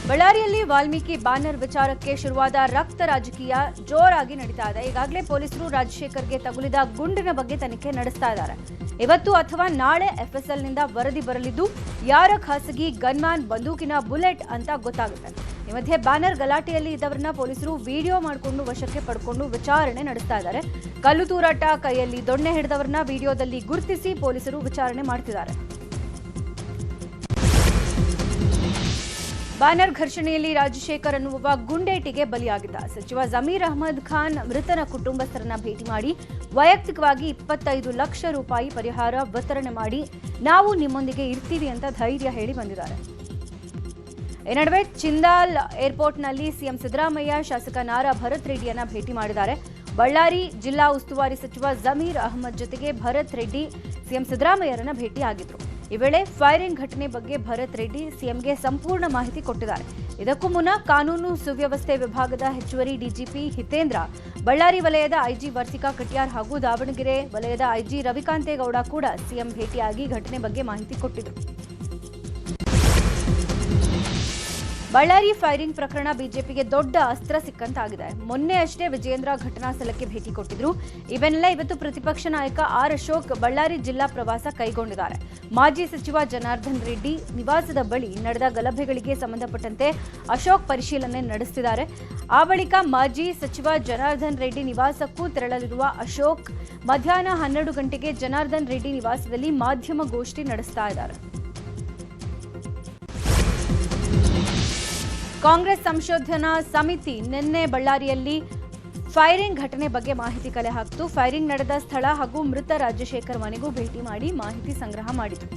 ಬಳ್ಳಾರಿಯಲ್ಲಿ ವಾಲ್ಮೀಕಿ ಬ್ಯಾನರ್ ವಿಚಾರಕ್ಕೆ ಶುರುವಾದ ರಕ್ತ ರಾಜಕೀಯ ಜೋರಾಗಿ ನಡೀತಾ ಇದೆ. ಈಗಾಗಲೇ ಪೊಲೀಸರು ರಾಜಶೇಖರ್ಗೆ ತಗುಲಿದ ಗುಂಡಿನ ಬಗ್ಗೆ ತನಿಖೆ ನಡೆಸ್ತಾ ಇದ್ದಾರೆ. ಇವತ್ತು ಅಥವಾ ನಾಳೆ ಎಫ್ಎಸ್ಎಲ್ನಿಂದ ವರದಿ ಬರಲಿದ್ದು ಯಾರ ಖಾಸಗಿ ಗನ್ಮ್ಯಾನ್ ಬಂದೂಕಿನ ಬುಲೆಟ್ ಅಂತ ಗೊತ್ತಾಗುತ್ತೆ. ಈ ಮಧ್ಯೆ ಬ್ಯಾನರ್ ಗಲಾಟೆಯಲ್ಲಿ ಇದ್ದವರನ್ನ ಪೊಲೀಸರು ವಿಡಿಯೋ ಮಾಡಿಕೊಂಡು ವಶಕ್ಕೆ ಪಡ್ಕೊಂಡು ವಿಚಾರಣೆ ನಡೆಸ್ತಾ ಇದ್ದಾರೆ. ಕಲ್ಲು ತೂರಾಟ, ಕೈಯಲ್ಲಿ ದೊಣ್ಣೆ ಹಿಡಿದವರನ್ನ ವಿಡಿಯೋದಲ್ಲಿ ಗುರುತಿಸಿ ಪೊಲೀಸರು ವಿಚಾರಣೆ ಮಾಡ್ತಿದ್ದಾರೆ. ಬ್ಯಾನರ್ ಘರ್ಷಣೆಯಲ್ಲಿ ರಾಜಶೇಖರ್ ಅನ್ನುವ ಗುಂಡೇಟಿಗೆ ಬಲಿಯಾಗಿದ್ದ ಸಚಿವ ಜಮೀರ್ ಅಹಮದ್ ಖಾನ್ ಮೃತನ ಕುಟುಂಬಸ್ಥರನ್ನ ಭೇಟಿ ಮಾಡಿ ವೈಯಕ್ತಿಕವಾಗಿ 25 ಲಕ್ಷ ರೂಪಾಯಿ ಪರಿಹಾರ ವಿತರಣೆ ಮಾಡಿ ನಾವು ನಿಮ್ಮೊಂದಿಗೆ ಇರ್ತೀವಿ ಅಂತ ಧೈರ್ಯ ಹೇಳಿ ಬಂದಿದ್ದಾರೆ. ಈ ನಡುವೆ ಚಿಂದಾಲ್ ಏರ್ಪೋರ್ಟ್ನಲ್ಲಿ ಸಿಎಂ ಸಿದ್ದರಾಮಯ್ಯ ಶಾಸಕ ನಾರಾ ಭರತ್ ರೆಡ್ಡಿಯನ್ನ ಭೇಟಿ ಮಾಡಿದ್ದಾರೆ. ಬಳ್ಳಾರಿ ಜಿಲ್ಲಾ ಉಸ್ತುವಾರಿ ಸಚಿವ ಜಮೀರ್ ಅಹಮದ್ ಜೊತೆಗೆ ಭರತ್ ರೆಡ್ಡಿ ಸಿಎಂ ಸಿದ್ದರಾಮಯ್ಯರನ್ನ ಭೇಟಿಯಾಗಿದ್ರು. ಈ ವೇಳೆ ಫೈರಿಂಗ್ ಘಟನೆ ಬಗ್ಗೆ ಭರತ್ ರೆಡ್ಡಿ ಸಿಎಂಗೆ ಸಂಪೂರ್ಣ ಮಾಹಿತಿ ಕೊಟ್ಟಿದ್ದಾರೆ. ಇದಕ್ಕೂ ಮುನ್ನ ಕಾನೂನು ಸುವ್ಯವಸ್ಥೆ ವಿಭಾಗದ ಹೆಚ್ಚುವರಿ ಡಿಜಿಪಿ ಹಿತೇಂದ್ರ, ಬಳ್ಳಾರಿ ವಲಯದ ಐಜಿ ವರ್ತಿಕಾ ಕಟ್ಯಾರ್ ಹಾಗೂ ದಾವಣಗೆರೆ ವಲಯದ ಐಜಿ ರವಿಕಾಂತೇಗೌಡ ಕೂಡ ಸಿಎಂ ಭೇಟಿಯಾಗಿ ಘಟನೆ ಬಗ್ಗೆ ಮಾಹಿತಿ ಕೊಟ್ಟಿದ್ರು. ಬಳ್ಳಾರಿ ಫೈರಿಂಗ್ ಪ್ರಕರಣ ಬಿಜೆಪಿಗೆ ದೊಡ್ಡ ಅಸ್ತ್ರ ಸಿಕ್ಕಂತಾಗಿದೆ. ಮೊನ್ನೆ ಅಷ್ಟೇ ವಿಜಯೇಂದ್ರ ಘಟನಾ ಸ್ಥಳಕ್ಕೆ ಭೇಟಿ ಕೊಟ್ಟಿದ್ರು. ಈ ಬೆನ್ನಲ್ಲೇ ಇವತ್ತು ಪ್ರತಿಪಕ್ಷ ನಾಯಕ ಆರ್ ಅಶೋಕ್ ಬಳ್ಳಾರಿ ಜಿಲ್ಲಾ ಪ್ರವಾಸ ಕೈಗೊಂಡಿದ್ದಾರೆ. ಮಾಜಿ ಸಚಿವ ಜನಾರ್ದನ್ ರೆಡ್ಡಿ ನಿವಾಸದ ಬಳಿ ನಡೆದ ಗಲಭೆಗಳಿಗೆ ಸಂಬಂಧಪಟ್ಟಂತೆ ಅಶೋಕ್ ಪರಿಶೀಲನೆ ನಡೆಸಿದ್ದಾರೆ. ಆ ಬಳಿಕ ಮಾಜಿ ಸಚಿವ ಜನಾರ್ದನ್ ರೆಡ್ಡಿ ನಿವಾಸಕ್ಕೂ ತೆರಳಲಿರುವ ಅಶೋಕ್ ಮಧ್ಯಾಹ್ನ 12 ಗಂಟೆಗೆ ಜನಾರ್ದನ್ ರೆಡ್ಡಿ ನಿವಾಸದಲ್ಲಿ ಮಾಧ್ಯಮಗೋಷ್ಠಿ ನಡೆಸ್ತಾ ಇದ್ದಾರೆ. ಕಾಂಗ್ರೆಸ್ ಸಂಶೋಧನಾ ಸಮಿತಿ ನಿನ್ನೆ ಬಳ್ಳಾರಿಯಲ್ಲಿ ಫೈರಿಂಗ್ ಘಟನೆ ಬಗ್ಗೆ ಮಾಹಿತಿ ಕಲೆ ಹಾಕಿತು. ಫೈರಿಂಗ್ ನಡೆದ ಸ್ಥಳ ಹಾಗೂ ಮೃತ ರಾಜಶೇಖರ್ ಮನೆಗೂ ಭೇಟಿ ಮಾಡಿ ಮಾಹಿತಿ ಸಂಗ್ರಹ ಮಾಡಿತು.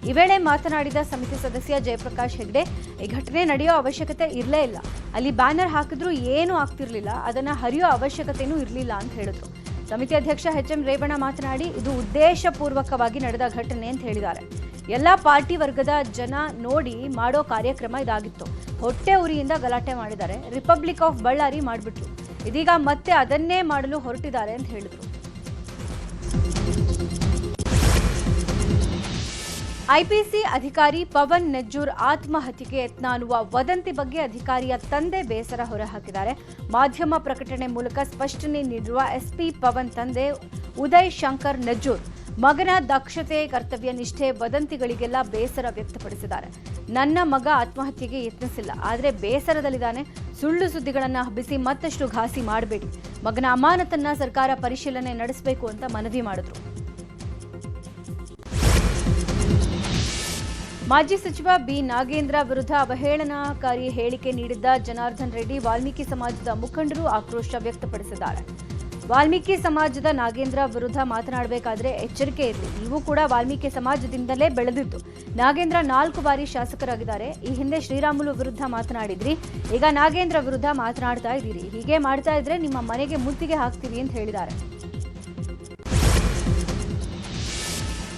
ಈ ವೇಳೆ ಮಾತನಾಡಿದ ಸಮಿತಿ ಸದಸ್ಯ ಜಯಪ್ರಕಾಶ್ ಹೆಗ್ಡೆ, ಈ ಘಟನೆ ನಡೆಯೋ ಅವಶ್ಯಕತೆ ಇರಲೇ ಇಲ್ಲ, ಅಲ್ಲಿ ಬ್ಯಾನರ್ ಹಾಕಿದ್ರೂ ಏನೂ ಆಗ್ತಿರ್ಲಿಲ್ಲ, ಅದನ್ನ ಹರಿಯೋ ಅವಶ್ಯಕತೆನೂ ಇರಲಿಲ್ಲ ಅಂತ ಹೇಳಿದ್ರು. ಸಮಿತಿ ಅಧ್ಯಕ್ಷ ಎಚ್ಎಂ ರೇವಣ್ಣ ಮಾತನಾಡಿ, ಇದು ಉದ್ದೇಶಪೂರ್ವಕವಾಗಿ ನಡೆದ ಘಟನೆ ಅಂತ ಹೇಳಿದ್ದಾರೆ. ಎಲ್ಲ ಪಾರ್ಟಿ ವರ್ಗದ ಜನ ನೋಡಿ ಮಾಡೋ ಕಾರ್ಯಕ್ರಮ ಇದಾಗಿತ್ತು. ಹೊಟ್ಟೆ ಉರಿಯಿಂದ ಗಲಾಟೆ ಮಾಡಿದ್ದಾರೆ, ರಿಪಬ್ಲಿಕ್ ಆಫ್ ಬಳ್ಳಾರಿ ಮಾಡಿಬಿಟ್ರು, ಇದೀಗ ಮತ್ತೆ ಅದನ್ನೇ ಮಾಡಲು ಹೊರಟಿದ್ದಾರೆ ಅಂತ ಹೇಳಿದ್ರು. ಐಪಿಸಿ ಅಧಿಕಾರಿ ಪವನ್ ನೆಜ್ಜೂರ್ ಆತ್ಮಹತ್ಯೆಗೆ ಯತ್ನ ಅನ್ನುವ ವದಂತಿ ಬಗ್ಗೆ ಅಧಿಕಾರಿಯ ತಂದೆ ಬೇಸರ ಹೊರಹಾಕಿದ್ದಾರೆ. ಮಾಧ್ಯಮ ಪ್ರಕಟಣೆ ಮೂಲಕ ಸ್ಪಷ್ಟನೆ ನೀಡಿರುವ ಎಸ್ಪಿ ಪವನ್ ತಂದೆ ಉದಯ್ ಶಂಕರ್ ನೆಜ್ಜೂರ್ ಮಗನ ದಕ್ಷತೆ, ಕರ್ತವ್ಯ ನಿಷ್ಠೆ, ವದಂತಿಗಳಿಗೆಲ್ಲ ಬೇಸರ ವ್ಯಕ್ತಪಡಿಸಿದ್ದಾರೆ. ನನ್ನ ಮಗ ಆತ್ಮಹತ್ಯೆಗೆ ಯತ್ನಿಸಿಲ್ಲ, ಆದರೆ ಬೇಸರದಲ್ಲಿದ್ದಾನೆ. ಸುಳ್ಳು ಸುದ್ದಿಗಳನ್ನು ಹಬ್ಬಿಸಿ ಮತ್ತಷ್ಟು ಘಾಸಿ ಮಾಡಬೇಡಿ. ಮಗನ ಅಮಾನತನ್ನ ಸರ್ಕಾರ ಪರಿಶೀಲನೆ ನಡೆಸಬೇಕು ಅಂತ ಮನವಿ ಮಾಡಿದ್ರು. ಮಾಜಿ ಸಚಿವ ಬಿ ನಾಗೇಂದ್ರ ವಿರುದ್ಧ ಅವಹೇಳನಕಾರಿ ಹೇಳಿಕೆ ನೀಡಿದ್ದ ಜನಾರ್ದನ್ ರೆಡ್ಡಿ ವಾಲ್ಮೀಕಿ ಸಮಾಜದ ಮುಖಂಡರು ಆಕ್ರೋಶ ವ್ಯಕ್ತಪಡಿಸಿದ್ದಾರೆ. ವಾಲ್ಮೀಕಿ ಸಮಾಜದ ನಾಗೇಂದ್ರ ವಿರುದ್ಧ ಮಾತನಾಡಬೇಕಾದ್ರೆ ಎಚ್ಚರಿಕೆ ಇರಲಿ, ನೀವು ಕೂಡ ವಾಲ್ಮೀಕಿ ಸಮಾಜದಿಂದಲೇ ಬೆಳೆದಿದ್ದು. ನಾಗೇಂದ್ರ 4 ಬಾರಿ ಶಾಸಕರಾಗಿದ್ದಾರೆ. ಈ ಹಿಂದೆ ಶ್ರೀರಾಮುಲು ವಿರುದ್ಧ ಮಾತನಾಡಿದ್ರಿ, ಈಗ ನಾಗೇಂದ್ರ ವಿರುದ್ಧ ಮಾತನಾಡ್ತಾ ಇದ್ದೀರಿ. ಹೀಗೆ ಮಾಡ್ತಾ ಇದ್ರೆ ನಿಮ್ಮ ಮನೆಗೆ ಮುತ್ತಿಗೆ ಹಾಕ್ತೀವಿ ಅಂತ ಹೇಳಿದ್ದಾರೆ.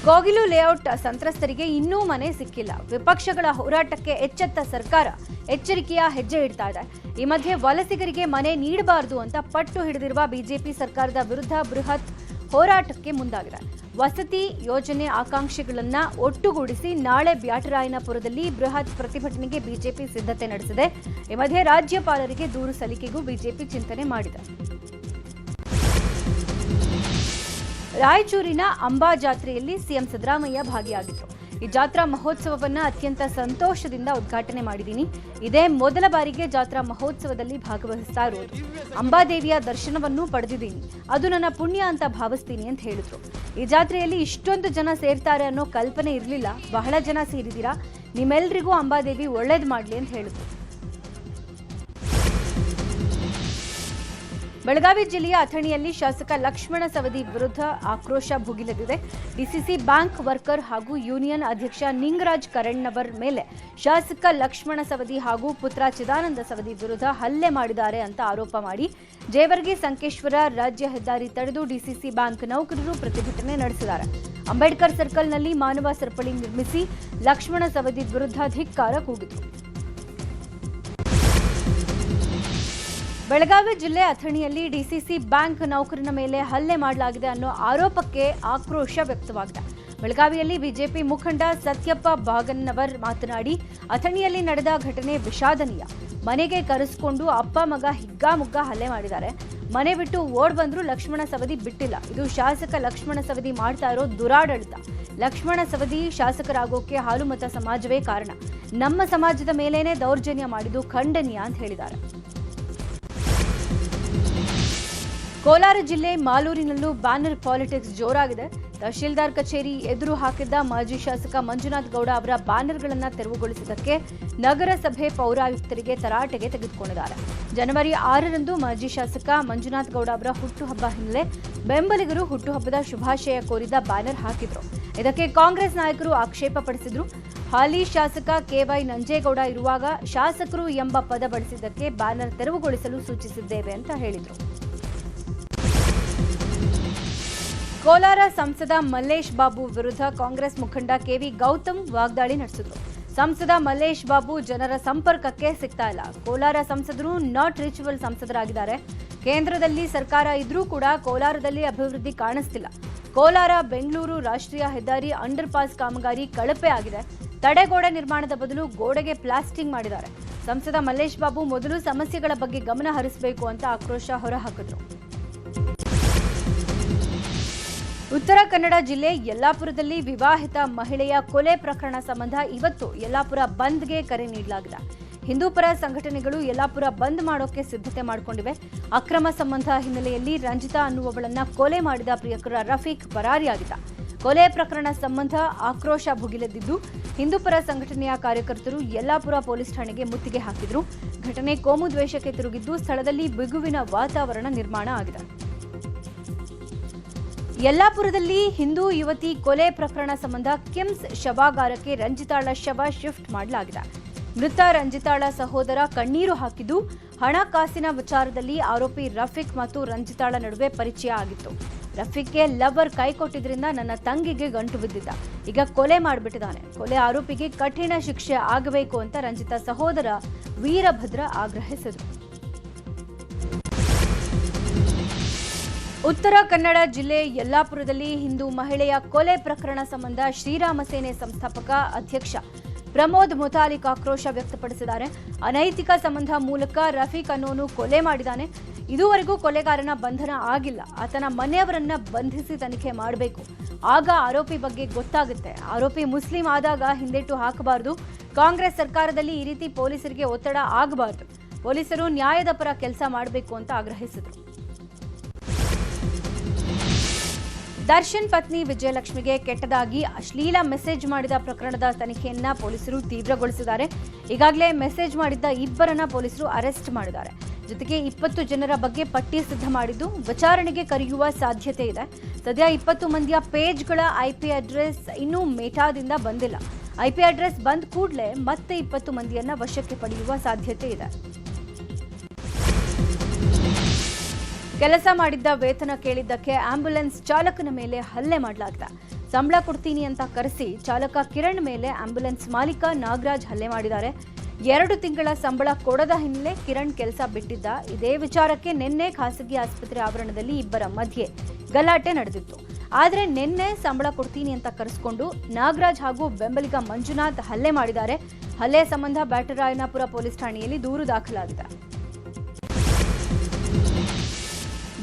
ಕೋಗಿಲು ಲೇಔಟ್ ಸಂತ್ರಸ್ತರಿಗೆ ಇನ್ನೂ ಮನೆ ಸಿಕ್ಕಿಲ್ಲ. ವಿಪಕ್ಷಗಳ ಹೋರಾಟಕ್ಕೆ ಎಚ್ಚೆತ್ತ ಸರ್ಕಾರ ಎಚ್ಚರಿಕೆಯ ಹೆಜ್ಜೆ ಇಡ್ತಾ ಇದೆ. ಈ ಮಧ್ಯೆ ವಲಸಿಗರಿಗೆ ಮನೆ ನೀಡಬಾರದು ಅಂತ ಪಟ್ಟು ಹಿಡಿದಿರುವ ಬಿಜೆಪಿ ಸರ್ಕಾರದ ವಿರುದ್ಧ ಬೃಹತ್ ಹೋರಾಟಕ್ಕೆ ಮುಂದಾಗಿದೆ. ವಸತಿ ಯೋಜನೆ ಆಕಾಂಕ್ಷಿಗಳನ್ನ ಒಟ್ಟುಗೂಡಿಸಿ ನಾಳೆ ಬ್ಯಾಟರಾಯನಪುರದಲ್ಲಿ ಬೃಹತ್ ಪ್ರತಿಭಟನೆಗೆ ಬಿಜೆಪಿ ಸಿದ್ಧತೆ ನಡೆಸಿದೆ. ಈ ಮಧ್ಯೆ ರಾಜ್ಯಪಾಲರಿಗೆ ದೂರು ಸಲ್ಲಿಕೆಗೂ ಬಿಜೆಪಿ ಚಿಂತನೆ ಮಾಡಿದೆ. ರಾಯಚೂರಿನ ಅಂಬಾ ಜಾತ್ರೆಯಲ್ಲಿ ಸಿಎಂ ಸಿದ್ದರಾಮಯ್ಯ ಭಾಗಿಯಾಗಿದ್ದರು. ಈ ಜಾತ್ರಾ ಮಹೋತ್ಸವವನ್ನು ಅತ್ಯಂತ ಸಂತೋಷದಿಂದ ಉದ್ಘಾಟನೆ ಮಾಡಿದ್ದೀನಿ. ಇದೇ ಮೊದಲ ಬಾರಿಗೆ ಜಾತ್ರಾ ಮಹೋತ್ಸವದಲ್ಲಿ ಭಾಗವಹಿಸ್ತಾ ಇರೋದು. ಅಂಬಾದೇವಿಯ ದರ್ಶನವನ್ನು ಪಡೆದಿದ್ದೀನಿ, ಅದು ನನ್ನ ಪುಣ್ಯ ಅಂತ ಭಾವಿಸ್ತೀನಿ ಅಂತ ಹೇಳಿದ್ರು. ಈ ಜಾತ್ರೆಯಲ್ಲಿ ಇಷ್ಟೊಂದು ಜನ ಸೇರ್ತಾರೆ ಅನ್ನೋ ಕಲ್ಪನೆ ಇರಲಿಲ್ಲ, ಬಹಳ ಜನ ಸೇರಿದ್ದೀರಾ, ನಿಮ್ಮೆಲ್ಲರಿಗೂ ಅಂಬಾದೇವಿ ಒಳ್ಳೇದು ಮಾಡಲಿ ಅಂತ ಹೇಳಿದ್ರು. ಬೆಳಗಾವಿ ಜಿಲ್ಲೆಯ ಅಥಣಿಯಲ್ಲಿ ಶಾಸಕ ಲಕ್ಷ್ಮಣ ಸವದಿ ವಿರುದ್ಧ ಆಕ್ರೋಶ ಭುಗಿಲೆದಿದೆ. ಡಿಸಿಸಿ ಬ್ಯಾಂಕ್ ವರ್ಕರ್ ಹಾಗೂ ಯೂನಿಯನ್ ಅಧ್ಯಕ್ಷ ನಿಂಗರಾಜ್ ಕರಣ್ಣವರ್ ಮೇಲೆ ಶಾಸಕ ಲಕ್ಷ್ಮಣ ಸವದಿ ಹಾಗೂ ಪುತ್ರ ಚಿದಾನಂದ ಸವದಿ ವಿರುದ್ಧ ಹಲ್ಲೆ ಮಾಡಿದ್ದಾರೆ ಅಂತ ಆರೋಪ ಮಾಡಿ ಜೇವರ್ಗಿ ಸಂಕೇಶ್ವರ ರಾಜ್ಯ ಹೆದ್ದಾರಿ ತಡೆದು ಡಿಸಿಸಿ ಬ್ಯಾಂಕ್ ನೌಕರರು ಪ್ರತಿಭಟನೆ ನಡೆಸಿದ್ದಾರೆ. ಅಂಬೇಡ್ಕರ್ ಸರ್ಕಲ್ನಲ್ಲಿ ಮಾನವ ಸರಪಳಿ ನಿರ್ಮಿಸಿ ಲಕ್ಷ್ಮಣ ಸವದಿ ವಿರುದ್ಧ ಧಿಕ್ಕಾರ ಕೂಗಿದರು. ಬೆಳಗಾವಿ ಜಿಲ್ಲೆ ಅಥಣಿಯಲ್ಲಿ ಡಿಸಿಸಿ ಬ್ಯಾಂಕ್ ನೌಕರನ ಮೇಲೆ ಹಲ್ಲೆ ಮಾಡಲಾಗಿದೆ ಅನ್ನೋ ಆರೋಪಕ್ಕೆ ಆಕ್ರೋಶ ವ್ಯಕ್ತವಾಗಿದೆ. ಬೆಳಗಾವಿಯಲ್ಲಿ ಬಿಜೆಪಿ ಮುಖಂಡ ಸತ್ಯಪ್ಪ ಬಾಗನ್ನವರ್ ಮಾತನಾಡಿ, ಅಥಣಿಯಲ್ಲಿ ನಡೆದ ಘಟನೆ ವಿಷಾದನೀಯ. ಮನೆಗೆ ಕರೆಸಿಕೊಂಡು ಅಪ್ಪ ಮಗ ಹಿಗ್ಗಾಮುಗ್ಗಾ ಹಲ್ಲೆ ಮಾಡಿದ್ದಾರೆ. ಮನೆ ಬಿಟ್ಟು ಓಡ್ ಬಂದ್ರು ಲಕ್ಷ್ಮಣ ಸವದಿ ಬಿಟ್ಟಿಲ್ಲ. ಇದು ಶಾಸಕ ಲಕ್ಷ್ಮಣ ಸವದಿ ಮಾಡ್ತಾ ಇರೋ ದುರಾಡಳಿತ. ಲಕ್ಷ್ಮಣ ಸವದಿ ಶಾಸಕರಾಗೋಕೆ ಹಾಲುಮತ ಸಮಾಜವೇ ಕಾರಣ. ನಮ್ಮ ಸಮಾಜದ ಮೇಲೇನೆ ದೌರ್ಜನ್ಯ ಮಾಡಿದ್ದು ಖಂಡನೀಯ ಅಂತ ಹೇಳಿದ್ದಾರೆ. ಕೋಲಾರ ಜಿಲ್ಲೆ ಮಾಲೂರಿನಲ್ಲೂ ಬ್ಯಾನರ್ ಪಾಲಿಟಿಕ್ಸ್ ಜೋರಾಗಿದೆ. ತಹಶೀಲ್ದಾರ್ ಕಚೇರಿ ಎದುರು ಹಾಕಿದ್ದ ಮಾಜಿ ಶಾಸಕ ಮಂಜುನಾಥ್ ಗೌಡ ಅವರ ಬ್ಯಾನರ್ಗಳನ್ನು ತೆರವುಗೊಳಿಸಿದ್ದಕ್ಕೆ ನಗರಸಭೆ ಪೌರಾಯುಕ್ತರಿಗೆ ತರಾಟೆಗೆ ತೆಗೆದುಕೊಂಡಿದ್ದಾರೆ. ಜನವರಿ 6ರಂದು ಮಾಜಿ ಶಾಸಕ ಮಂಜುನಾಥ್ ಗೌಡ ಅವರ ಹುಟ್ಟುಹಬ್ಬ ಹಿನ್ನೆಲೆ ಬೆಂಬಲಿಗರು ಹುಟ್ಟುಹಬ್ಬದ ಶುಭಾಶಯ ಕೋರಿದ ಬ್ಯಾನರ್ ಹಾಕಿದ್ರು. ಇದಕ್ಕೆ ಕಾಂಗ್ರೆಸ್ ನಾಯಕರು ಆಕ್ಷೇಪ ಪಡಿಸಿದ್ರು. ಹಾಲಿ ಶಾಸಕ ಕೆವೈ ನಂಜೇಗೌಡ ಇರುವಾಗ ಶಾಸಕರು ಎಂಬ ಪದ ಬಳಸಿದ್ದಕ್ಕೆ ಬ್ಯಾನರ್ ತೆರವುಗೊಳಿಸಲು ಸೂಚಿಸಿದ್ದೇವೆ ಅಂತ ಹೇಳಿದರು. ಕೋಲಾರ ಸಂಸದ ಮಲ್ಲೇಶ್ ಬಾಬು ವಿರುದ್ಧ ಕಾಂಗ್ರೆಸ್ ಮುಖಂಡ ಕೆವಿ ಗೌತಮ್ ವಾಗ್ದಾಳಿ ನಡೆಸಿದರು. ಸಂಸದ ಮಲ್ಲೇಶ್ ಬಾಬು ಜನರ ಸಂಪರ್ಕಕ್ಕೆ ಸಿಗ್ತಾ ಇಲ್ಲ. ಕೋಲಾರ ಸಂಸದರು ನಾಟ್ ರೀಚಬಲ್ ಸಂಸದರಾಗಿದ್ದಾರೆ. ಕೇಂದ್ರದಲ್ಲಿ ಸರ್ಕಾರ ಇದ್ರೂ ಕೂಡ ಕೋಲಾರದಲ್ಲಿ ಅಭಿವೃದ್ಧಿ ಕಾಣಿಸ್ತಿಲ್ಲ. ಕೋಲಾರ ಬೆಂಗಳೂರು ರಾಷ್ಟ್ರೀಯ ಹೆದ್ದಾರಿ ಅಂಡರ್ ಪಾಸ್ ಕಾಮಗಾರಿ ಕಳಪೆ ಆಗಿದೆ. ತಡೆಗೋಡೆ ನಿರ್ಮಾಣದ ಬದಲು ಗೋಡೆಗೆ ಪ್ಲಾಸ್ಟಿಂಗ್ ಮಾಡಿದ್ದಾರೆ. ಸಂಸದ ಮಲ್ಲೇಶ್ ಬಾಬು ಮೊದಲು ಸಮಸ್ಯೆಗಳ ಬಗ್ಗೆ ಗಮನ ಹರಿಸಬೇಕು ಅಂತ ಆಕ್ರೋಶ ಹೊರಹಾಕಿದ್ರು. ಉತ್ತರ ಕನ್ನಡ ಜಿಲ್ಲೆ ಯಲ್ಲಾಪುರದಲ್ಲಿ ವಿವಾಹಿತ ಮಹಿಳೆಯ ಕೊಲೆ ಪ್ರಕರಣ ಸಂಬಂಧ ಇವತ್ತು ಯಲ್ಲಾಪುರ ಬಂದ್ಗೆ ಕರೆ ನೀಡಲಾಗಿದೆ. ಹಿಂದೂಪರ ಸಂಘಟನೆಗಳು ಯಲ್ಲಾಪುರ ಬಂದ್ ಮಾಡೋಕೆ ಸಿದ್ಧತೆ ಮಾಡಿಕೊಂಡಿವೆ. ಅಕ್ರಮ ಸಂಬಂಧ ಹಿನ್ನೆಲೆಯಲ್ಲಿ ರಂಜಿತಾ ಅನ್ನುವವಳನ್ನ ಕೊಲೆ ಮಾಡಿದ ಪ್ರಿಯಕರ ರಫೀಕ್ ಪರಾರಿಯಾಗಿದ್ದ. ಕೊಲೆ ಪ್ರಕರಣ ಸಂಬಂಧ ಆಕ್ರೋಶ ಭುಗಿಲೆದ್ದಿದ್ದು ಹಿಂದೂಪರ ಸಂಘಟನೆಯ ಕಾರ್ಯಕರ್ತರು ಯಲ್ಲಾಪುರ ಪೊಲೀಸ್ ಠಾಣೆಗೆ ಮುತ್ತಿಗೆ ಹಾಕಿದ್ರು. ಘಟನೆ ಕೋಮು ದ್ವೇಷಕ್ಕೆ ತಿರುಗಿದ್ದು ಸ್ಥಳದಲ್ಲಿ ಬಿಗುವಿನ ವಾತಾವರಣ ನಿರ್ಮಾಣ ಆಗಿದೆ. ಯಲ್ಲಾಪುರದಲ್ಲಿ ಹಿಂದೂ ಯುವತಿ ಕೊಲೆ ಪ್ರಕರಣ ಸಂಬಂಧ ಕಿಮ್ಸ್ ಶವಾಗಾರಕ್ಕೆ ರಂಜಿತಾಳ ಶವ ಶಿಫ್ಟ್ ಮಾಡಲಾಗಿದೆ. ಮೃತ ರಂಜಿತಾಳ ಸಹೋದರ ಕಣ್ಣೀರು ಹಾಕಿದ್ದು, ಹಣಕಾಸಿನ ವಿಚಾರದಲ್ಲಿ ಆರೋಪಿ ರಫೀಕ್ ಮತ್ತು ರಂಜಿತಾಳ ನಡುವೆ ಪರಿಚಯ ಆಗಿತ್ತು. ರಫೀಕ್ಗೆ ಲವರ್ ಕೈ ಕೊಟ್ಟಿದ್ರಿಂದ ನನ್ನ ತಂಗಿಗೆ ಗಂಟು ಬಿದ್ದಿದ್ದ. ಈಗ ಕೊಲೆ ಮಾಡಿಬಿಟ್ಟಿದ್ದಾನೆ. ಕೊಲೆ ಆರೋಪಿಗೆ ಕಠಿಣ ಶಿಕ್ಷೆ ಆಗಬೇಕು ಅಂತ ರಂಜಿತಾ ಸಹೋದರ ವೀರಭದ್ರ ಆಗ್ರಹಿಸಿದರು. ಉತ್ತರ ಕನ್ನಡ ಜಿಲ್ಲೆ ಯಲ್ಲಾಪುರದಲ್ಲಿ ಹಿಂದೂ ಮಹಿಳೆಯ ಕೊಲೆ ಪ್ರಕರಣ ಸಂಬಂಧ ಶ್ರೀರಾಮ ಸೇನೆ ಸಂಸ್ಥಾಪಕ ಅಧ್ಯಕ್ಷ ಪ್ರಮೋದ್ ಮುತಾಲಿಕ್ ಆಕ್ರೋಶ ವ್ಯಕ್ತಪಡಿಸಿದ್ದಾರೆ. ಅನೈತಿಕ ಸಂಬಂಧ ಮೂಲಕ ರಫೀಕ್ ಅನ್ನೋನು ಕೊಲೆ ಮಾಡಿದ್ದಾನೆ. ಇದುವರೆಗೂ ಕೊಲೆಗಾರನ ಬಂಧನ ಆಗಿಲ್ಲ. ಆತನ ಮನೆಯವರನ್ನ ಬಂಧಿಸಿ ತನಿಖೆ ಮಾಡಬೇಕು. ಆಗ ಆರೋಪಿ ಬಗ್ಗೆ ಗೊತ್ತಾಗುತ್ತೆ. ಆರೋಪಿ ಮುಸ್ಲಿಂ ಆದಾಗ ಹಿಂದೇಟು ಹಾಕಬಾರದು. ಕಾಂಗ್ರೆಸ್ ಸರ್ಕಾರದಲ್ಲಿ ಈ ರೀತಿ ಪೊಲೀಸರಿಗೆ ಒತ್ತಡ ಆಗಬಾರದು. ಪೊಲೀಸರು ನ್ಯಾಯದ ಪರ ಕೆಲಸ ಮಾಡಬೇಕು ಅಂತ ಆಗ್ರಹಿಸಿದರು. ದರ್ಶನ್ ಪತ್ನಿ ವಿಜಯಲಕ್ಷ್ಮಿಗೆ ಕೆಟ್ಟದಾಗಿ ಅಶ್ಲೀಲ ಮೆಸೇಜ್ ಮಾಡಿದ ಪ್ರಕರಣದ ತನಿಖೆಯನ್ನ ಪೊಲೀಸರು ತೀವ್ರಗೊಳಿಸಿದ್ದಾರೆ. ಈಗಾಗಲೇ ಮೆಸೇಜ್ ಮಾಡಿದ್ದ ಇಬ್ಬರನ್ನ ಪೊಲೀಸರು ಅರೆಸ್ಟ್ ಮಾಡಿದ್ದಾರೆ. ಜೊತೆಗೆ 20 ಜನರ ಬಗ್ಗೆ ಪಟ್ಟಿ ಸಿದ್ಧ ಮಾಡಿದ್ದು ವಿಚಾರಣೆಗೆ ಕರೆಯುವ ಸಾಧ್ಯತೆ ಇದೆ. ಸದ್ಯ 20 ಮಂದಿಯ ಪೇಜ್ಗಳ ಐಪಿ ಅಡ್ರೆಸ್ ಇನ್ನೂ ಮೆಟಾದಿಂದ ಬಂದಿಲ್ಲ. ಐಪಿ ಅಡ್ರೆಸ್ ಬಂದ ಕೂಡಲೇ ಮತ್ತೆ 20 ಮಂದಿಯನ್ನ ವಶಕ್ಕೆ ಪಡೆಯುವ ಸಾಧ್ಯತೆ ಇದೆ. ಕೆಲಸ ಮಾಡಿದ್ದ ವೇತನ ಕೇಳಿದ್ದಕ್ಕೆ ಆಂಬ್ಯುಲೆನ್ಸ್ ಚಾಲಕನ ಮೇಲೆ ಹಲ್ಲೆ ಮಾಡಲಾಗಿದೆ. ಸಂಬಳ ಕೊಡ್ತೀನಿ ಅಂತ ಕರೆಸಿ ಚಾಲಕ ಕಿರಣ್ ಮೇಲೆ ಆಂಬ್ಯುಲೆನ್ಸ್ ಮಾಲೀಕ ನಾಗರಾಜ್ ಹಲ್ಲೆ ಮಾಡಿದ್ದಾರೆ. 2 ತಿಂಗಳ ಸಂಬಳ ಕೊಡದ ಹಿನ್ನೆಲೆ ಕಿರಣ್ ಕೆಲಸ ಬಿಟ್ಟಿದ್ದ. ಇದೇ ವಿಚಾರಕ್ಕೆ ನಿನ್ನೆ ಖಾಸಗಿ ಆಸ್ಪತ್ರೆ ಆವರಣದಲ್ಲಿ ಇಬ್ಬರ ಮಧ್ಯೆ ಗಲಾಟೆ ನಡೆದಿತ್ತು. ಆದರೆ ನಿನ್ನೆ ಸಂಬಳ ಕೊಡ್ತೀನಿ ಅಂತ ಕರೆಸಿಕೊಂಡು ನಾಗರಾಜ್ ಹಾಗೂ ಬೆಂಬಲಿಗ ಮಂಜುನಾಥ್ ಹಲ್ಲೆ ಮಾಡಿದ್ದಾರೆ. ಹಲ್ಲೆ ಸಂಬಂಧ ಬ್ಯಾಟರಾಯನಪುರ ಪೊಲೀಸ್ ಠಾಣೆಯಲ್ಲಿ ದೂರು ದಾಖಲಾಗಿದೆ.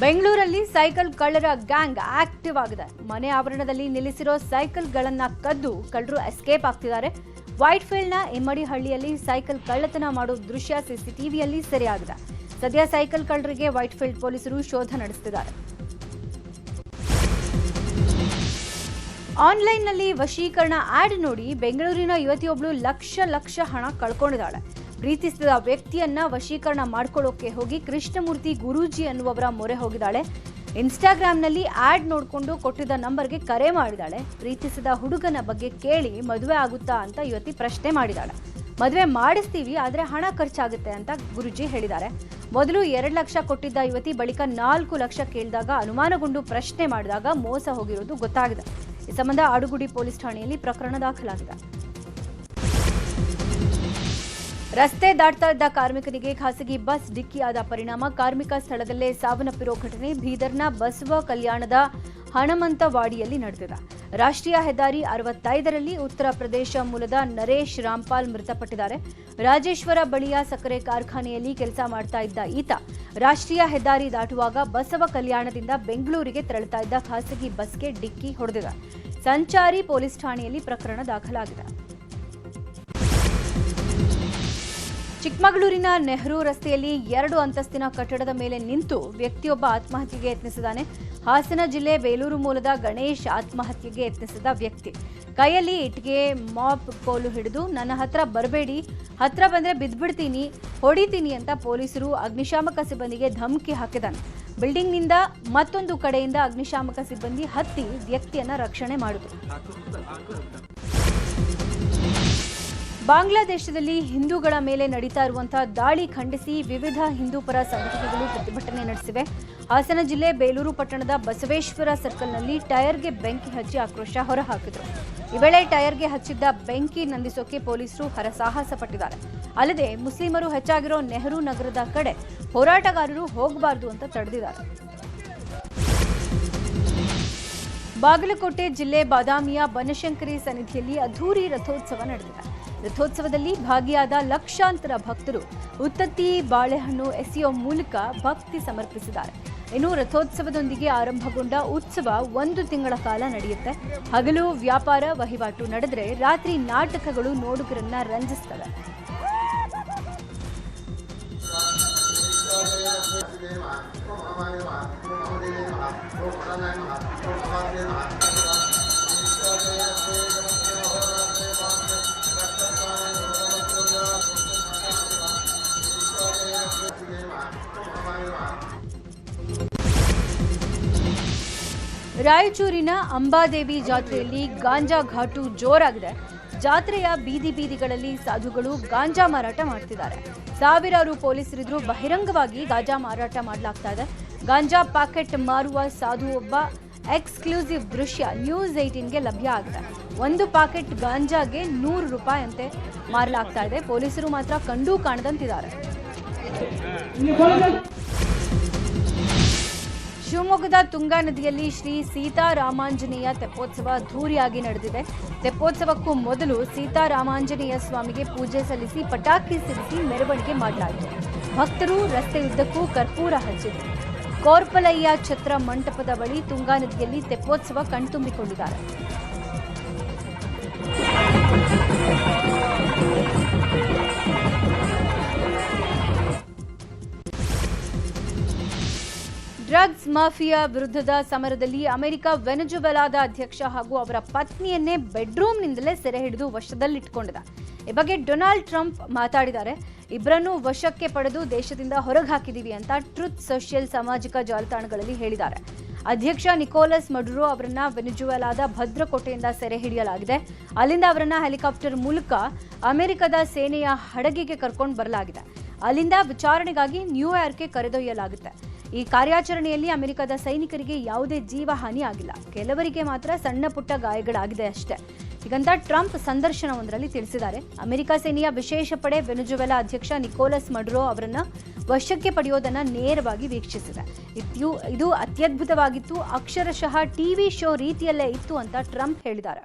ಬೆಂಗಳೂರಲ್ಲಿ ಸೈಕಲ್ ಕಳ್ಳರ ಗ್ಯಾಂಗ್ ಆಕ್ಟಿವ್ ಆಗಿದೆ. ಮನೆ ಆವರಣದಲ್ಲಿ ನಿಲ್ಲಿಸಿರೋ ಸೈಕಲ್ಗಳನ್ನ ಕದ್ದು ಕಳ್ಳರು ಎಸ್ಕೇಪ್ ಆಗ್ತಿದ್ದಾರೆ. ವೈಟ್ಫೀಲ್ಡ್ನ ಇಮ್ಮಡಿಹಳ್ಳಿಯಲ್ಲಿ ಸೈಕಲ್ ಕಳ್ಳತನ ಮಾಡೋ ದೃಶ್ಯ ಸಿಸಿಟಿವಿಯಲ್ಲಿ ಸೆರೆಯಾಗಿದೆ. ಸದ್ಯ ಸೈಕಲ್ ಕಳ್ಳರಿಗೆ ವೈಟ್ಫೀಲ್ಡ್ ಪೊಲೀಸರು ಶೋಧ ನಡೆಸುತ್ತಿದ್ದಾರೆ. ಆನ್ಲೈನ್ನಲ್ಲಿ ವಶೀಕರಣ ಆಡ್ ನೋಡಿ ಬೆಂಗಳೂರಿನ ಯುವತಿಯೊಬ್ಬಳು ಲಕ್ಷ ಹಣ ಕಳ್ಕೊಂಡಿದ್ದಾಳೆ. ಪ್ರೀತಿಸಿದ ವ್ಯಕ್ತಿಯನ್ನ ವಶೀಕರಣ ಮಾಡ್ಕೊಳ್ಳೋಕೆ ಹೋಗಿ ಕೃಷ್ಣಮೂರ್ತಿ ಗುರೂಜಿ ಅನ್ನುವವರ ಮೊರೆ ಹೋಗಿದ್ದಾಳೆ. ಇನ್ಸ್ಟಾಗ್ರಾಮ್ನಲ್ಲಿ ಆಡ್ ನೋಡಿಕೊಂಡು ಕೊಟ್ಟಿದ್ದ ನಂಬರ್ಗೆ ಕರೆ ಮಾಡಿದಾಳೆ. ಪ್ರೀತಿಸಿದ ಹುಡುಗನ ಬಗ್ಗೆ ಕೇಳಿ ಮದುವೆ ಆಗುತ್ತಾ ಅಂತ ಯುವತಿ ಪ್ರಶ್ನೆ ಮಾಡಿದಾಳೆ. ಮದುವೆ ಮಾಡಿಸ್ತೀವಿ, ಆದರೆ ಹಣ ಖರ್ಚಾಗುತ್ತೆ ಅಂತ ಗುರೂಜಿ ಹೇಳಿದ್ದಾರೆ. ಮೊದಲು 2 ಲಕ್ಷ ಕೊಟ್ಟಿದ್ದ ಯುವತಿ ಬಳಿಕ 4 ಲಕ್ಷ ಕೇಳಿದಾಗ ಅನುಮಾನಗೊಂಡು ಪ್ರಶ್ನೆ ಮಾಡಿದಾಗ ಮೋಸ ಹೋಗಿರೋದು ಗೊತ್ತಾಗಿದೆ. ಈ ಸಂಬಂಧ ಆಡುಗುಡಿ ಪೊಲೀಸ್ ಠಾಣೆಯಲ್ಲಿ ಪ್ರಕರಣ ದಾಖಲಾಗಿದೆ. ರಸ್ತೆ ದಾಟ್ತಾ ಇದ್ದ ಕಾರ್ಮಿಕನಿಗೆ ಖಾಸಗಿ ಬಸ್ ಡಿಕ್ಕಿಯಾದ ಪರಿಣಾಮ ಕಾರ್ಮಿಕ ಸ್ಥಳದಲ್ಲೇ ಸಾವನ್ನಪ್ಪಿರೋ ಘಟನೆ ಬೀದರ್ನ ಬಸವ ಕಲ್ಯಾಣದ ಹಣಮಂತವಾಡಿಯಲ್ಲಿ ನಡೆದಿದೆ. ರಾಷ್ಟ್ರೀಯ ಹೆದ್ದಾರಿ 65ರಲ್ಲಿ ಉತ್ತರ ಪ್ರದೇಶ ಮೂಲದ ನರೇಶ್ ರಾಮ್ಪಾಲ್ ಮೃತಪಟ್ಟಿದ್ದಾರೆ. ರಾಜೇಶ್ವರ ಬಳಿಯ ಸಕ್ಕರೆ ಕಾರ್ಖಾನೆಯಲ್ಲಿ ಕೆಲಸ ಮಾಡ್ತಾ ಇದ್ದ ಈತ ರಾಷ್ಟ್ರೀಯ ಹೆದ್ದಾರಿ ದಾಟುವಾಗ ಬಸವ ಕಲ್ಯಾಣದಿಂದ ಬೆಂಗಳೂರಿಗೆ ತೆರಳುತ್ತಾ ಇದ್ದ ಖಾಸಗಿ ಬಸ್ಗೆ ಡಿಕ್ಕಿ ಹೊಡೆದಿದೆ. ಸಂಚಾರಿ ಪೊಲೀಸ್ ಠಾಣೆಯಲ್ಲಿ ಪ್ರಕರಣ ದಾಖಲಾಗಿದೆ. ಚಿಕ್ಕಮಗಳೂರಿನ ನೆಹರು ರಸ್ತೆಯಲ್ಲಿ 2 ಅಂತಸ್ತಿನ ಕಟ್ಟಡದ ಮೇಲೆ ನಿಂತು ವ್ಯಕ್ತಿಯೊಬ್ಬ ಆತ್ಮಹತ್ಯೆಗೆ ಯತ್ನಿಸಿದ್ದಾನೆ. ಹಾಸನ ಜಿಲ್ಲೆ ಬೇಲೂರು ಮೂಲದ ಗಣೇಶ್ ಆತ್ಮಹತ್ಯೆಗೆ ಯತ್ನಿಸಿದ ವ್ಯಕ್ತಿ ಕೈಯಲ್ಲಿ ಇಟ್ಟಿಗೆ ಮಾಪ್ ಕೋಲು ಹಿಡಿದು ನನ್ನ ಹತ್ರ ಬರಬೇಡಿ, ಹತ್ರ ಬಂದ್ರೆ ಬಿದ್ದ್ಬಿಡ್ತೀನಿ, ಹೊಡಿತೀನಿ ಅಂತ ಪೊಲೀಸರು ಅಗ್ನಿಶಾಮಕ ಸಿಬ್ಬಂದಿಗೆ ಧಮಕಿ ಹಾಕಿದ್ದಾನೆ. ಬಿಲ್ಡಿಂಗ್ನಿಂದ ಮತ್ತೊಂದು ಕಡೆಯಿಂದ ಅಗ್ನಿಶಾಮಕ ಸಿಬ್ಬಂದಿ ಹತ್ತಿ ವ್ಯಕ್ತಿಯನ್ನ ರಕ್ಷಣೆ ಮಾಡಿದರು. ಬಾಂಗ್ಲಾದೇಶದಲ್ಲಿ ಹಿಂದೂಗಳ ಮೇಲೆ ನಡೀತಾ ಇರುವಂತಹ ದಾಳಿ ಖಂಡಿಸಿ ವಿವಿಧ ಹಿಂದೂ ಪರ ಸಂಘಟನೆಗಳು ಪ್ರತಿಭಟನೆ ನಡೆಸಿವೆ. ಹಾಸನ ಜಿಲ್ಲೆ ಬೇಲೂರು ಪಟ್ಟಣದ ಬಸವೇಶ್ವರ ಸರ್ಕಲ್ನಲ್ಲಿ ಟೈರ್ಗೆ ಬೆಂಕಿ ಹಚ್ಚಿ ಆಕ್ರೋಶ ಹೊರಹಾಕಿದರು. ಈ ವೇಳೆ ಟೈರ್ಗೆ ಹಚ್ಚಿದ್ದ ಬೆಂಕಿ ನಂದಿಸೋಕೆ ಪೊಲೀಸರು ಹರಸಾಹಸ ಪಟ್ಟಿದ್ದಾರೆ. ಅಲ್ಲದೆ ಮುಸ್ಲಿಮರು ಹೆಚ್ಚಾಗಿರೋ ನೆಹರು ನಗರದ ಕಡೆ ಹೋರಾಟಗಾರರು ಹೋಗಬಾರದು ಅಂತ ತಡೆದಿದ್ದಾರೆ. ಬಾಗಲಕೋಟೆ ಜಿಲ್ಲೆ ಬಾದಾಮಿಯ ಬನಶಂಕರಿ ಸನ್ನಿಧಿಯಲ್ಲಿ ಅದ್ಧೂರಿ ರಥೋತ್ಸವ ನಡೆದಿದೆ. ರಥೋತ್ಸವದಲ್ಲಿ ಭಾಗಿಯಾದ ಲಕ್ಷಾಂತರ ಭಕ್ತರು ಉತ್ತತ್ತಿ ಬಾಳೆಹಣ್ಣು ಎಸೆಯುವ ಮೂಲಕ ಭಕ್ತಿ ಸಮರ್ಪಿಸಿದ್ದಾರೆ. ಇನ್ನು ರಥೋತ್ಸವದೊಂದಿಗೆ ಆರಂಭಗೊಂಡ ಉತ್ಸವ 1 ತಿಂಗಳ ಕಾಲ ನಡೆಯುತ್ತೆ. ಹಗಲು ವ್ಯಾಪಾರ ವಹಿವಾಟು ನಡೆದರೆ ರಾತ್ರಿ ನಾಟಕಗಳು ನೋಡುಗರನ್ನ ರಂಜಿಸುತ್ತವೆ. ರಾಯಚೂರಿನ ಅಂಬಾದೇವಿ ಜಾತ್ರೆಯಲ್ಲಿ ಗಾಂಜಾ ಘಾಟು ಜೋರಾಗಿದೆ. ಜಾತ್ರೆಯ ಬೀದಿ ಬೀದಿಗಳಲ್ಲಿ ಸಾಧುಗಳು ಗಾಂಜಾ ಮಾರಾಟ ಮಾಡ್ತಿದ್ದಾರೆ. ಸಾವಿರಾರು ಪೊಲೀಸರಿದ್ರು ಬಹಿರಂಗವಾಗಿ ಗಾಂಜಾ ಮಾರಾಟ ಮಾಡಲಾಗ್ತಾ ಇದೆ. ಗಾಂಜಾ ಪ್ಯಾಕೆಟ್ ಮಾರುವ ಸಾಧು ಒಬ್ಬ ಎಕ್ಸ್ಕ್ಲೂಸಿವ್ ದೃಶ್ಯ ನ್ಯೂಸ್ 18ಗೆ ಲಭ್ಯ ಆಗಿದೆ. 1 ಪ್ಯಾಕೆಟ್ ಗಾಂಜಾಗೆ 100 ರೂಪಾಯಿ ಅಂತೆ ಮಾರಲಾಗ್ತಾ ಇದೆ. ಪೊಲೀಸರು ಮಾತ್ರ ಕಂಡೂ ಕಾಣದಂತಿದ್ದಾರೆ. ಶಿವಮೊಗ್ಗದ ತುಂಗಾ ನದಿಯಲ್ಲಿ ಶ್ರೀ ಸೀತಾರಾಮಾಂಜನೇಯ ತೆಪ್ಪೋತ್ಸವ ಅದ್ಧೂರಿಯಾಗಿ ನಡೆದಿದೆ. ತೆಪ್ಪೋತ್ಸವಕ್ಕೂ ಮೊದಲು ಸೀತಾರಾಮಾಂಜನೇಯ ಸ್ವಾಮಿಗೆ ಪೂಜೆ ಸಲ್ಲಿಸಿ ಪಟಾಕಿ ಸಿಡಿಸಿ ಮೆರವಣಿಗೆ ಮಾಡಲಾಯಿತು. ಭಕ್ತರು ರಸ್ತೆಯುದ್ದಕ್ಕೂ ಕರ್ಪೂರ ಹಚ್ಚಿದರು. ಕೋರ್ಪಲಯ್ಯ ಛತ್ರ ಮಂಟಪದ ಬಳಿ ತುಂಗಾ ನದಿಯಲ್ಲಿ ತೆಪ್ಪೋತ್ಸವ ಕಣ್ತುಂಬಿಕೊಂಡಿದ್ದಾರೆ. ಡ್ರಗ್ಸ್ ಮಾಫಿಯಾ ವಿರುದ್ಧದ ಸಮರದಲ್ಲಿ ಅಮೆರಿಕ ವೆನೆಜುವೆಲಾದ ಅಧ್ಯಕ್ಷ ಹಾಗೂ ಅವರ ಪತ್ನಿಯನ್ನೇ ಬೆಡ್ರೂಮ್ನಿಂದಲೇ ಸೆರೆ ಹಿಡಿದು ವಶದಲ್ಲಿಟ್ಟುಕೊಂಡಿದೆ. ಈ ಬಗ್ಗೆ ಡೊನಾಲ್ಡ್ ಟ್ರಂಪ್ ಮಾತಾಡಿದ್ದಾರೆ. ಇಬ್ಬರನ್ನೂ ವಶಕ್ಕೆ ಪಡೆದು ದೇಶದಿಂದ ಹೊರಗೆ ಹಾಕಿದೀವಿ ಅಂತ ಟ್ರುತ್ ಸೋಷಿಯಲ್ ಸಾಮಾಜಿಕ ಜಾಲತಾಣಗಳಲ್ಲಿ ಹೇಳಿದ್ದಾರೆ. ಅಧ್ಯಕ್ಷ ನಿಕೋಲಸ್ ಮಡುರೋ ಅವರನ್ನ ವೆನೆಜುವೆಲಾದ ಭದ್ರಕೋಟೆಯಿಂದ ಸೆರೆ ಹಿಡಿಯಲಾಗಿದೆ. ಅಲ್ಲಿಂದ ಅವರನ್ನ ಹೆಲಿಕಾಪ್ಟರ್ ಮೂಲಕ ಅಮೆರಿಕದ ಸೇನೆಯ ಹಡಗಿಗೆ ಕರ್ಕೊಂಡು ಬರಲಾಗಿದೆ. ಅಲ್ಲಿಂದ ವಿಚಾರಣೆಗಾಗಿ ನ್ಯೂಯಾರ್ಕ್ಗೆ ಕರೆದೊಯ್ಯಲಾಗುತ್ತೆ. ಈ ಕಾರ್ಯಾಚರಣೆಯಲ್ಲಿ ಅಮೆರಿಕದ ಸೈನಿಕರಿಗೆ ಯಾವುದೇ ಜೀವಹಾನಿ ಆಗಿಲ್ಲ. ಕೆಲವರಿಗೆ ಮಾತ್ರ ಸಣ್ಣ ಪುಟ್ಟ ಗಾಯಗಳಾಗಿದೆ ಅಷ್ಟೇ. ಹೀಗಂತ ಟ್ರಂಪ್ ಸಂದರ್ಶನವೊಂದರಲ್ಲಿ ತಿಳಿಸಿದ್ದಾರೆ. ಅಮೆರಿಕ ಸೇನೆಯ ವಿಶೇಷ ಪಡೆ ವೆನೆಜುವೆಲಾ ಅಧ್ಯಕ್ಷ ನಿಕೋಲಸ್ ಮಡುರೋ ಅವರನ್ನ ವಶಕ್ಕೆ ಪಡೆಯೋದನ್ನ ನೇರವಾಗಿ ವೀಕ್ಷಿಸಿದೆ. ಇದು ಅತ್ಯದ್ಭುತವಾಗಿತ್ತು, ಅಕ್ಷರಶಃ ಟಿವಿ ಶೋ ರೀತಿಯಲ್ಲೇ ಇತ್ತು ಅಂತ ಟ್ರಂಪ್ ಹೇಳಿದ್ದಾರೆ.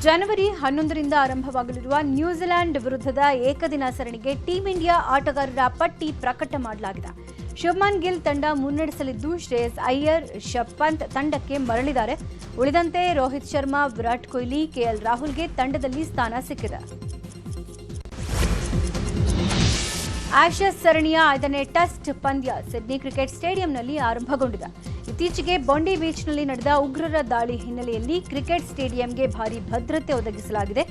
ಜನವರಿ 11ರಿಂದ ಆರಂಭವಾಗಲಿರುವ ನ್ಯೂಜಿಲೆಂಡ್ ವಿರುದ್ಧದ ಏಕದಿನ ಸರಣಿಗೆ ಟೀಂ ಇಂಡಿಯಾ ಆಟಗಾರರ ಪಟ್ಟಿ ಪ್ರಕಟ ಮಾಡಲಾಗಿದೆ. ಶುಭ್ಮನ್ ಗಿಲ್ ತಂಡ ಮುನ್ನಡೆಸಲಿದ್ದು ಶ್ರೇಯಸ್ ಅಯ್ಯರ್, ರಿಷಬ್ ಪಂತ್ ತಂಡಕ್ಕೆ ಮರಳಿದ್ದಾರೆ. ಉಳಿದಂತೆ ರೋಹಿತ್ ಶರ್ಮಾ, ವಿರಾಟ್ ಕೊಹ್ಲಿ, ಕೆಎಲ್ ರಾಹುಲ್ಗೆ ತಂಡದಲ್ಲಿ ಸ್ಥಾನ ಸಿಕ್ಕಿದೆ. ಆಶಸ್ ಸರಣಿಯ 5ನೇ ಟೆಸ್ಟ್ ಪಂದ್ಯ ಸಿಡ್ನಿ ಕ್ರಿಕೆಟ್ ಸ್ಟೇಡಿಯಂನಲ್ಲಿ ಆರಂಭಗೊಂಡಿದೆ. ಇತ್ತೀಚೆಗೆ ಬೊಂಡಿ ಬೀಚ್ನಲ್ಲಿ ನಡೆದ ಉಗ್ರರ ದಾಳಿ ಹಿನ್ನೆಲೆಯಲ್ಲಿ ಕ್ರಿಕೆಟ್ ಸ್ಟೇಡಿಯಂಗೆ ಭಾರೀ ಭದ್ರತೆ ಒದಗಿಸಲಾಗಿದೆ.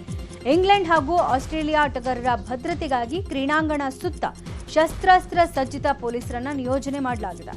ಇಂಗ್ಲೆಂಡ್ ಹಾಗೂ ಆಸ್ಟ್ರೇಲಿಯಾ ಆಟಗಾರರ ಭದ್ರತೆಗಾಗಿ ಕ್ರೀಡಾಂಗಣ ಸುತ್ತ ಶಸ್ತ್ರಾಸ್ತ್ರ ಸಜ್ಜಿತ ಪೊಲೀಸರನ್ನ ನಿಯೋಜನೆ ಮಾಡಲಾಗಿದೆ.